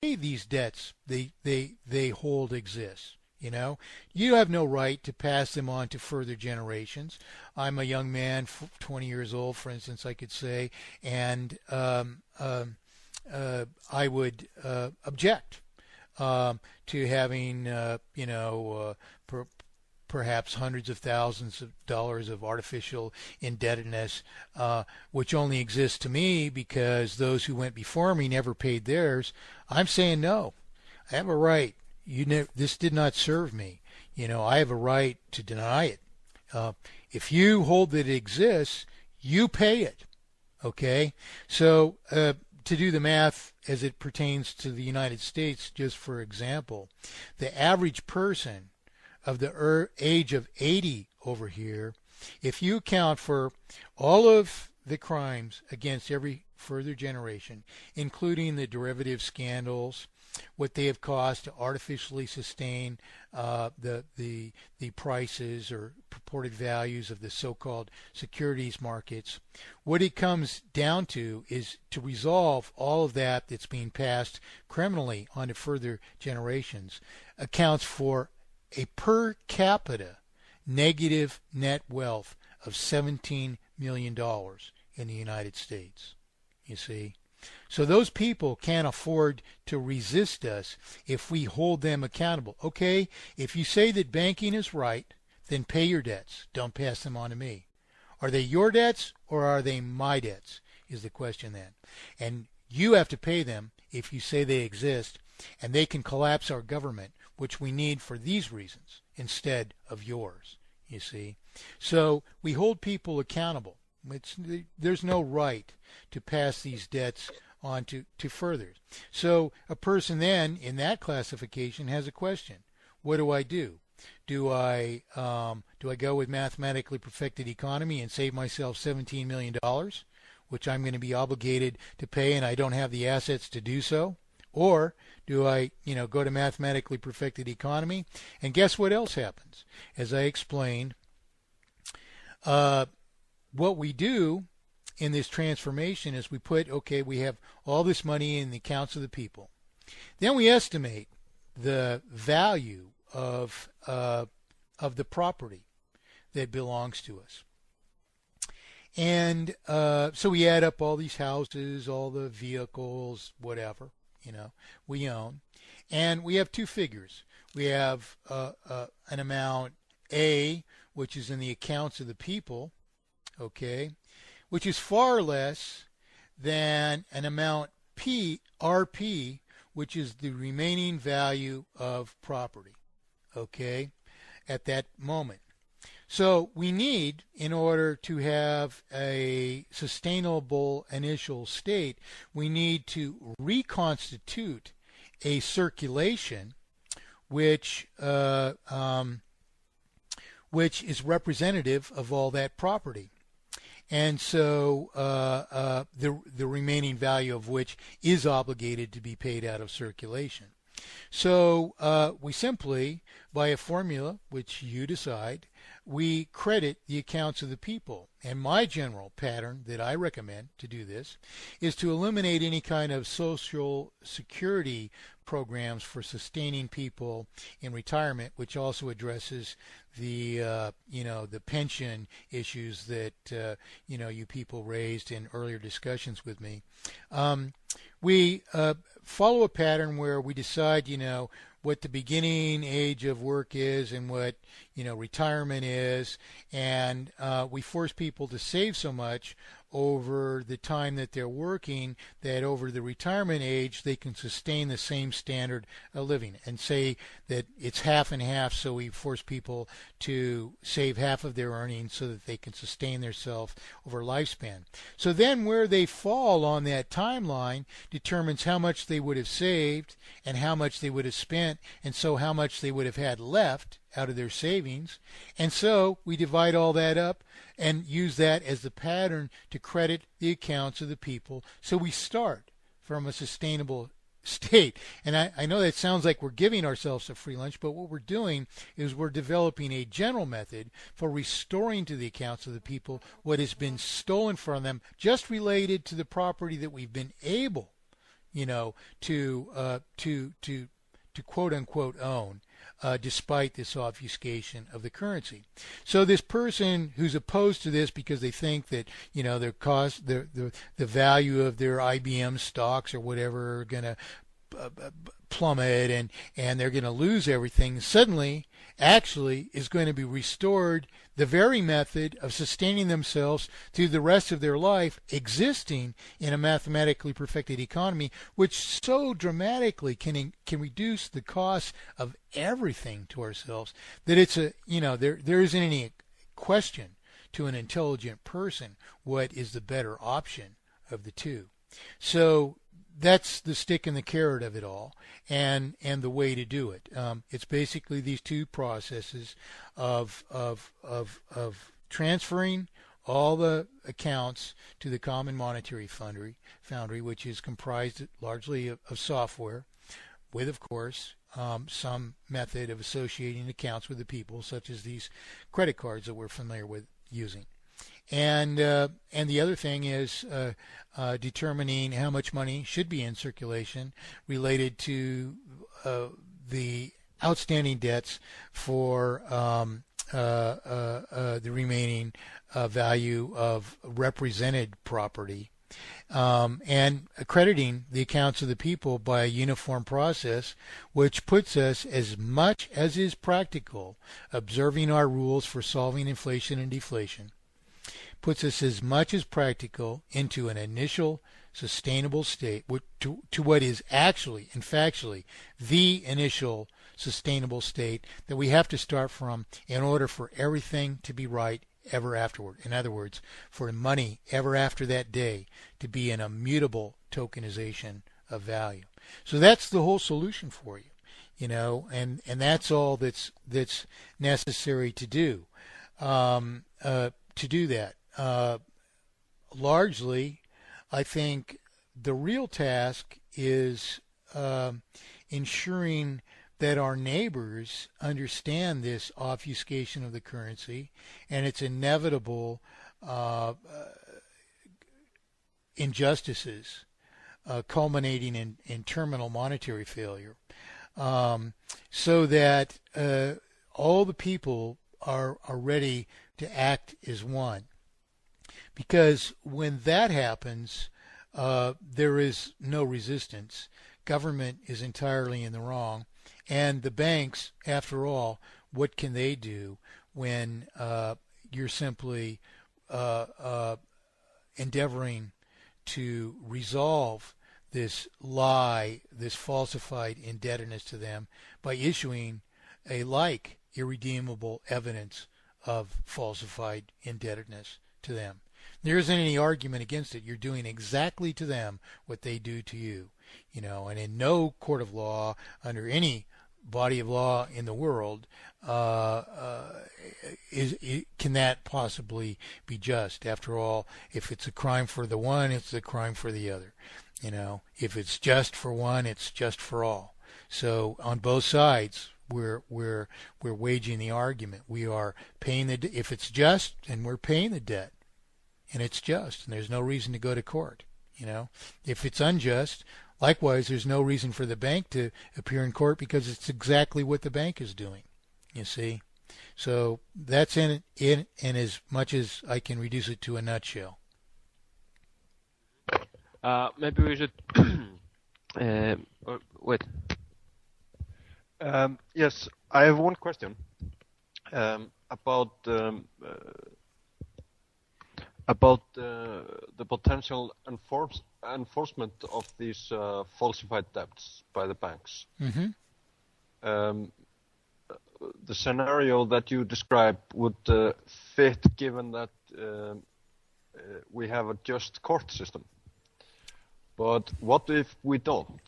these debts they hold exist. You know, you have no right to pass them on to further generations. I'm a young man, 20 years old, for instance, I could say, and I would object to having, perhaps hundreds of thousands of dollars of artificial indebtedness, which only exists to me because those who went before me never paid theirs. I'm saying no. I have a right. This did not serve me. I have a right to deny it. If you hold that it exists, you pay it. Okay? So to do the math as it pertains to the United States, just for example, the average person of the age of 80 over here, if you account for all of the crimes against every further generation, including the derivative scandals, what they have cost to artificially sustain the prices or purported values of the so-called securities markets, what it comes down to is to resolve all of that that's being passed criminally onto further generations accounts for a per capita negative net wealth of $17 million in the United States. You see? So those people can't afford to resist us if we hold them accountable. Okay, if you say that banking is right, then pay your debts. Don't pass them on to me. Are they your debts or are they my debts, is the question then. And you have to pay them if you say they exist, and they can collapse our government, which we need for these reasons, instead of yours, you see. So we hold people accountable. There's no right to pass these debts on to furthers. So a person then in that classification has a question. What do I do? Do I go with mathematically perfected economy and save myself $17 million, which I'm going to be obligated to pay and I don't have the assets to do so? Or do I, go to mathematically perfected economy? And guess what else happens? As I explained, what we do in this transformation is we have all this money in the accounts of the people. Then we estimate the value of the property that belongs to us. And so we add up all these houses, all the vehicles, whatever, we own. And we have two figures. We have an amount A, which is in the accounts of the people, okay, which is far less than an amount P, RP, which is the remaining value of property, okay, at that moment. So we need, in order to have a sustainable initial state, we need to reconstitute a circulation which is representative of all that property. And so the remaining value of which is obligated to be paid out of circulation. So we simply, by a formula which you decide, we credit the accounts of the people. And my general pattern that I recommend to do this is to eliminate any kind of social security programs for sustaining people in retirement, which also addresses the the pension issues that you people raised in earlier discussions with me. We follow a pattern where we decide what the beginning age of work is and what retirement is, and we force people to save so much over the time that they're working that over the retirement age they can sustain the same standard of living, and say that it's half and half, so we force people to save half of their earnings so that they can sustain themselves over lifespan. So then where they fall on that timeline determines how much they would have saved and how much they would have spent, and so how much they would have had left out of their savings. And so we divide all that up and use that as the pattern to credit the accounts of the people. So we start from a sustainable state. And I know that sounds like we're giving ourselves a free lunch, but what we're doing is we're developing a general method for restoring to the accounts of the people what has been stolen from them, just related to the property that we've been able to quote unquote own, despite this obfuscation of the currency. So this person who's opposed to this because they think that their cost, the value of their IBM stocks or whatever are going to plummet and they're going to lose everything, suddenly actually is going to be restored the very method of sustaining themselves through the rest of their life, existing in a mathematically perfected economy, which so dramatically can reduce the cost of everything to ourselves that it's there isn't any question to an intelligent person what is the better option of the two. So that's the stick and the carrot of it all, and the way to do it. It's basically these two processes of transferring all the accounts to the Common Monetary Foundry, which is comprised largely of software, with, of course, some method of associating accounts with the people, such as these credit cards that we're familiar with using. And the other thing is determining how much money should be in circulation related to the outstanding debts for the remaining value of represented property, and accrediting the accounts of the people by a uniform process, which puts us, as much as is practical, observing our rules for solving inflation and deflation, puts us as much as practical into an initial sustainable state, to what is actually and factually the initial sustainable state that we have to start from in order for everything to be right ever afterward. In other words, for money ever after that day to be an immutable tokenization of value. So that's the whole solution for you, and that's all that's necessary to do. To do that. Largely, I think the real task is ensuring that our neighbors understand this obfuscation of the currency and its inevitable injustices culminating in terminal monetary failure, so that all the people are ready to act as one. Because when that happens, there is no resistance. Government is entirely in the wrong. And the banks, after all, what can they do when you're simply endeavoring to resolve this lie, this falsified indebtedness to them by issuing a like irredeemable evidence of falsified indebtedness to them? There isn't any argument against it. You're doing exactly to them what they do to you, and in no court of law, under any body of law in the world, can that possibly be just. After all, if it's a crime for the one, it's a crime for the other. If it's just for one, it's just for all. So on both sides, we're waging the argument. We are paying if it's just, and we're paying the debt. And it's just, and there's no reason to go to court. If it's unjust, likewise, there's no reason for the bank to appear in court, because it's exactly what the bank is doing. You see, so that's in as much as I can reduce it to a nutshell. Maybe we should wait. Yes, I have one question about the potential enforcement of these falsified debts by the banks. Mm-hmm. The scenario that you describe would fit, given that we have a just court system. But what if we don't?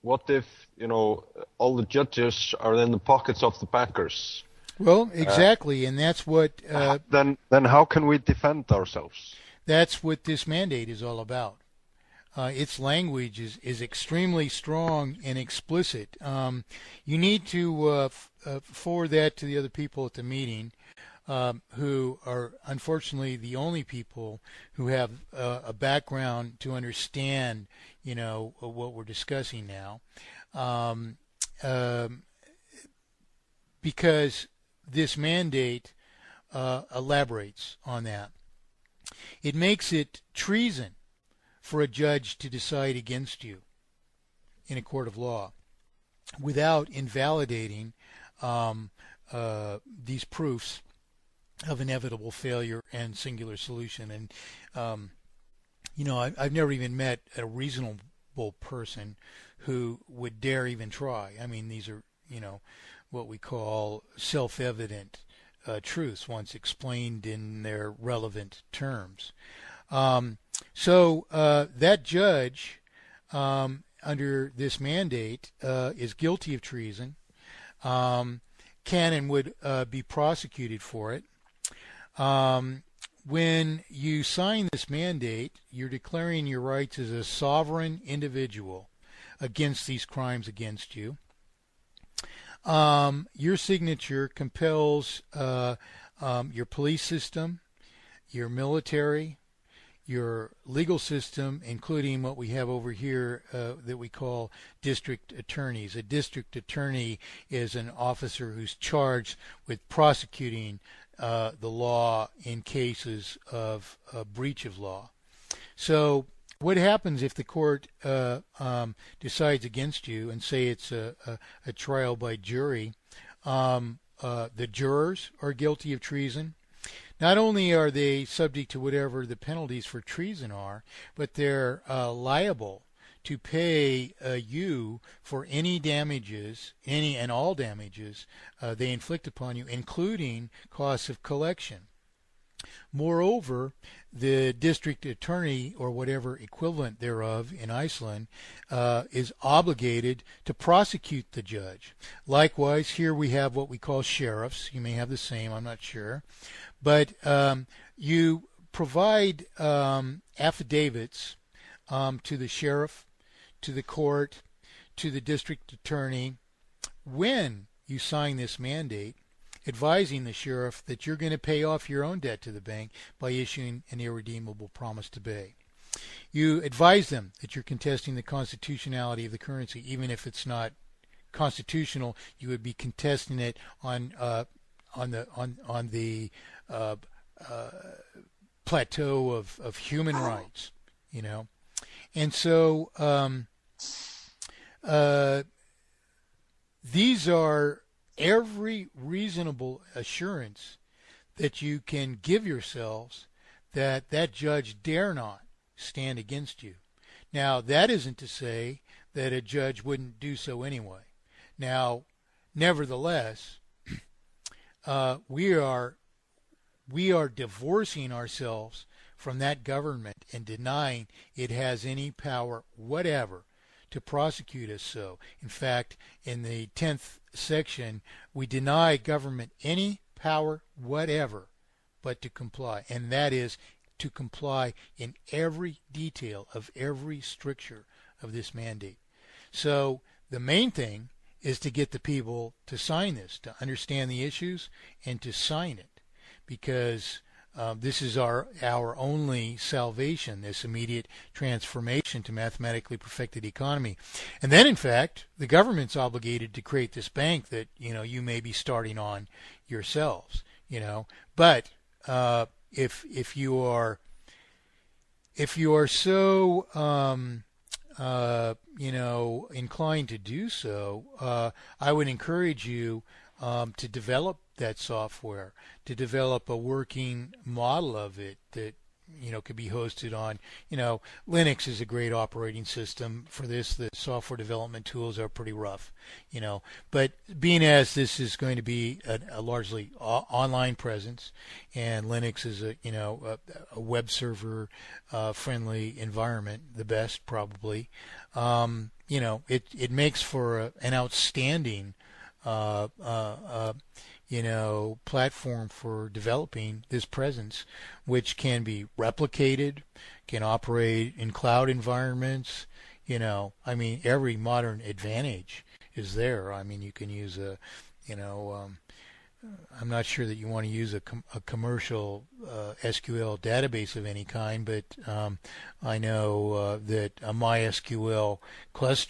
What if, all the judges are in the pockets of the bankers? Well, exactly, and that's what... Then how can we defend ourselves? That's what this mandate is all about. Its language is extremely strong and explicit. You need to forward that to the other people at the meeting. who are unfortunately the only people who have a background to understand, what we're discussing now, um, um, because this mandate elaborates on that. It makes it treason for a judge to decide against you in a court of law without invalidating these proofs of inevitable failure and singular solution. And I've never even met a reasonable person who would dare even try. I mean, these are what we call self-evident truths once explained in their relevant terms. So that judge, under this mandate, is guilty of treason, can and would be prosecuted for it. When you sign this mandate, you're declaring your rights as a sovereign individual against these crimes against you. Your signature compels your police system, your military, your legal system, including what we have over here that we call district attorneys. A district attorney is an officer who's charged with prosecuting the law in cases of breach of law. So what happens if the court decides against you and say it's a trial by jury? The jurors are guilty of treason. Not only are they subject to whatever the penalties for treason are, but they're liable to pay you for any damages, any and all damages they inflict upon you, including costs of collection. Moreover, the district attorney, or whatever equivalent thereof in Iceland, is obligated to prosecute the judge. Likewise, here we have what we call sheriffs. You may have the same, I'm not sure. But you provide affidavits to the sheriff, to the court, to the district attorney when you sign this mandate, advising the sheriff that you're going to pay off your own debt to the bank by issuing an irredeemable promise to pay. You advise them that you're contesting the constitutionality of the currency, even if it's not constitutional. You would be contesting it on the plateau of human rights, and so these are every reasonable assurance that you can give yourselves that that judge dare not stand against you. Now, that isn't to say that a judge wouldn't do so anyway. Now, nevertheless, we are divorcing ourselves from that government and denying it has any power whatever to prosecute us so. In fact, in the 10th section, we deny government any power whatever but to comply, and that is to comply in every detail of every stricture of this mandate. So the main thing is to get the people to sign this, to understand the issues, and to sign it, because this is our only salvation, this immediate transformation to mathematically perfected economy. And then, in fact, the government's obligated to create this bank that you may be starting on yourselves. But if you are so inclined to do so, I would encourage you to develop that software, to develop a working model of it that could be hosted on, Linux is a great operating system for this. The software development tools are pretty rough, but being as this is going to be a largely online presence, and Linux is a web server friendly environment, the best probably, it makes for an outstanding platform for developing this presence, which can be replicated, can operate in cloud environments. Every modern advantage is there. You can use I'm not sure that you want to use a commercial SQL database of any kind, but I know that a MySQL cluster